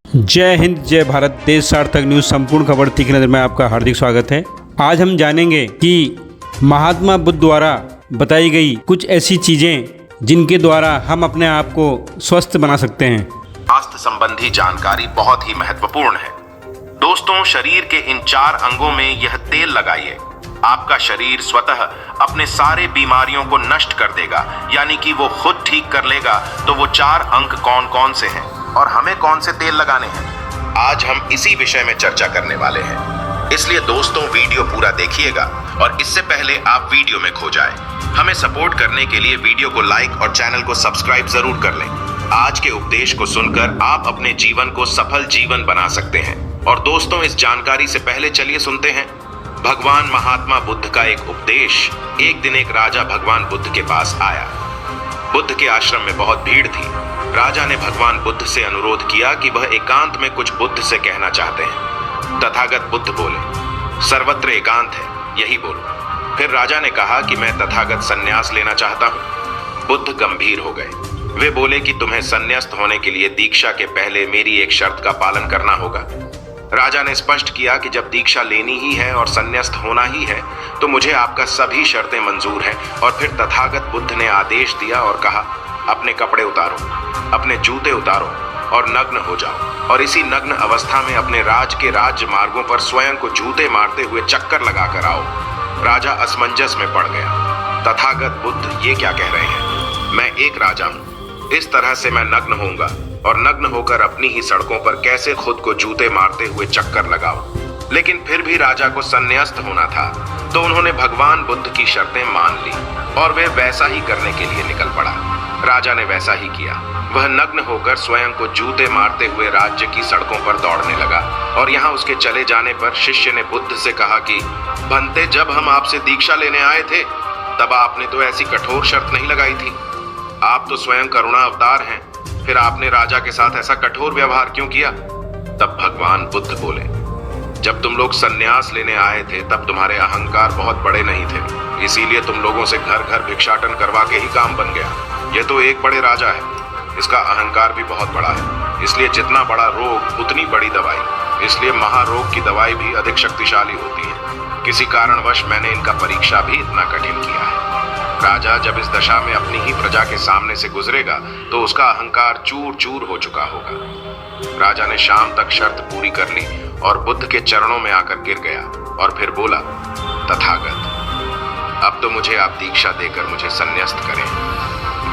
जय हिंद, जय भारत। देश सार्थक न्यूज़ संपूर्ण खबर तीखी नज़र में आपका हार्दिक स्वागत है। आज हम जानेंगे कि महात्मा बुद्ध द्वारा बताई गई कुछ ऐसी चीज़ें जिनके द्वारा हम अपने आप को स्वस्थ बना सकते हैं। स्वास्थ्य संबंधी जानकारी बहुत ही महत्वपूर्ण है। दोस्तों, शरीर के इन 4 अंगों में यह तेल लगाइए। आपका शरीर स्वतः अपने सारे बीमारियों को नष्ट कर देगा, यानी कि वो खुद ठीक कर लेगा। तो वो 4 अंग कौन कौन से हैं और हमें कौन से तेल लगाने हैं, आज हम इसी विषय में चर्चा करने वाले हैं। इसलिए दोस्तों, वीडियो पूरा देखिएगा और इससे पहले आप वीडियो में खो जाए। हमें सपोर्ट करने के लिए वीडियो को लाइक और चैनल को सब्सक्राइब जरूर कर लें। आज के उपदेश को सुनकर आप अपने जीवन को सफल जीवन बना सकते हैं। और दोस्तों, इस जानकारी से पहले चलिए सुनते हैं भगवान महात्मा बुद्ध का एक उपदेश। एक दिन एक राजा भगवान बुद्ध के पास आया। बुद्ध के आश्रम में बहुत भीड़ थी। राजा ने भगवान बुद्ध से अनुरोध किया कि वह एकांत में कुछ बुद्ध से कहना चाहते हैं। तथागत बुद्ध बोले, सर्वत्र एकांत है, यही बोलो। फिर राजा ने कहा कि मैं तथागत संन्यास लेना चाहता हूँ। बुद्ध गंभीर हो गए। वे बोले कि तुम्हें संन्यास्त होने के लिए दीक्षा के पहले मेरी एक शर्त का पालन करना होगा। राजा ने स्पष्ट किया कि जब दीक्षा लेनी ही है और संन्यास्त होना ही है तो मुझे आपका सभी शर्तें मंजूर हैं। और फिर तथागत बुद्ध ने आदेश दिया और कहा, अपने कपड़े उतारो, अपने जूते उतारो और नग्न हो जाओ। और इसी नग्न अवस्था में अपने राज के राज्य मार्गों पर स्वयं को जूते मारते हुए चक्कर लगाकर आओ। राजा असमंजस में पड़ गया। तथागत बुद्ध ये क्या कह रहे हैं? मैं एक राजा हूँ, इस तरह से मैं नग्न होऊंगा और नग्न होकर अपनी ही सड़कों पर कैसे खुद को जूते मारते हुए चक्कर लगाओ। लेकिन फिर भी राजा को संन्यास्त होना था, तो उन्होंने भगवान बुद्ध की शर्तें मान ली और वे वैसा ही करने के लिए निकल पड़ा। राजा ने वैसा ही किया। वह नग्न होकर स्वयं को जूते मारते हुए राज्य की सड़कों पर दौड़ने लगा। और यहाँ उसके चले जाने पर शिष्य ने बुद्ध से कहा कि भंते, जब हम आपसे दीक्षा लेने आए थे तब आपने तो ऐसी कठोर शर्त नहीं लगाई थी। आप तो स्वयं करुणा अवतार हैं, फिर आपने राजा के साथ ऐसा कठोर व्यवहार क्यों किया? तब भगवान बुद्ध बोले, जब तुम लोग संन्यास लेने आए थे तब तुम्हारे अहंकार बहुत बड़े नहीं थे, इसीलिए तुम लोगों से घर घर भिक्षाटन करवा के ही काम बन गया। ये तो एक बड़े राजा है, इसका अहंकार भी बहुत बड़ा है, इसलिए जितना बड़ा रोग उतनी बड़ी दवाई, इसलिए महारोग की दवाई भी अधिक शक्तिशाली होती है। किसी कारणवश मैंने इनका परीक्षा भी इतना कठिन किया है। राजा जब इस दशा में अपनी ही प्रजा के सामने से गुजरेगा तो उसका अहंकार चूर चूर हो चुका होगा। राजा ने शाम तक शर्त पूरी कर ली और बुद्ध के चरणों में आकर गिर गया और फिर बोला, तथागत, अब तो मुझे आप दीक्षा देकर मुझे संन्यास्त करें।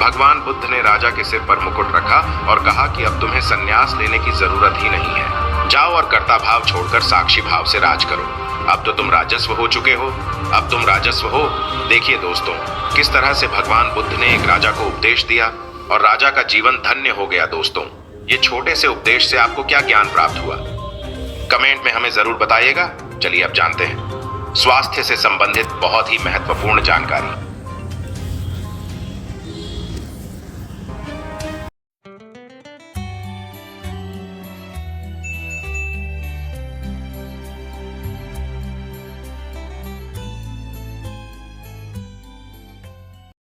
भगवान बुद्ध ने राजा के सिर पर मुकुट रखा और कहा कि अब तुम्हें संन्यास लेने की जरूरत ही नहीं है। जाओ और कर्ता भाव छोड़कर साक्षी भाव से राज करो। अब तो तुम राजस्व हो चुके हो, अब तुम राजस्व हो। देखिए दोस्तों, किस तरह से भगवान बुद्ध ने एक राजा को उपदेश दिया और राजा का जीवन धन्य हो गया। दोस्तों, ये छोटे से उपदेश से आपको क्या ज्ञान प्राप्त हुआ, कमेंट में हमें जरूर बताइएगा। चलिए अब जानते हैं स्वास्थ्य से संबंधित बहुत ही महत्वपूर्ण जानकारी।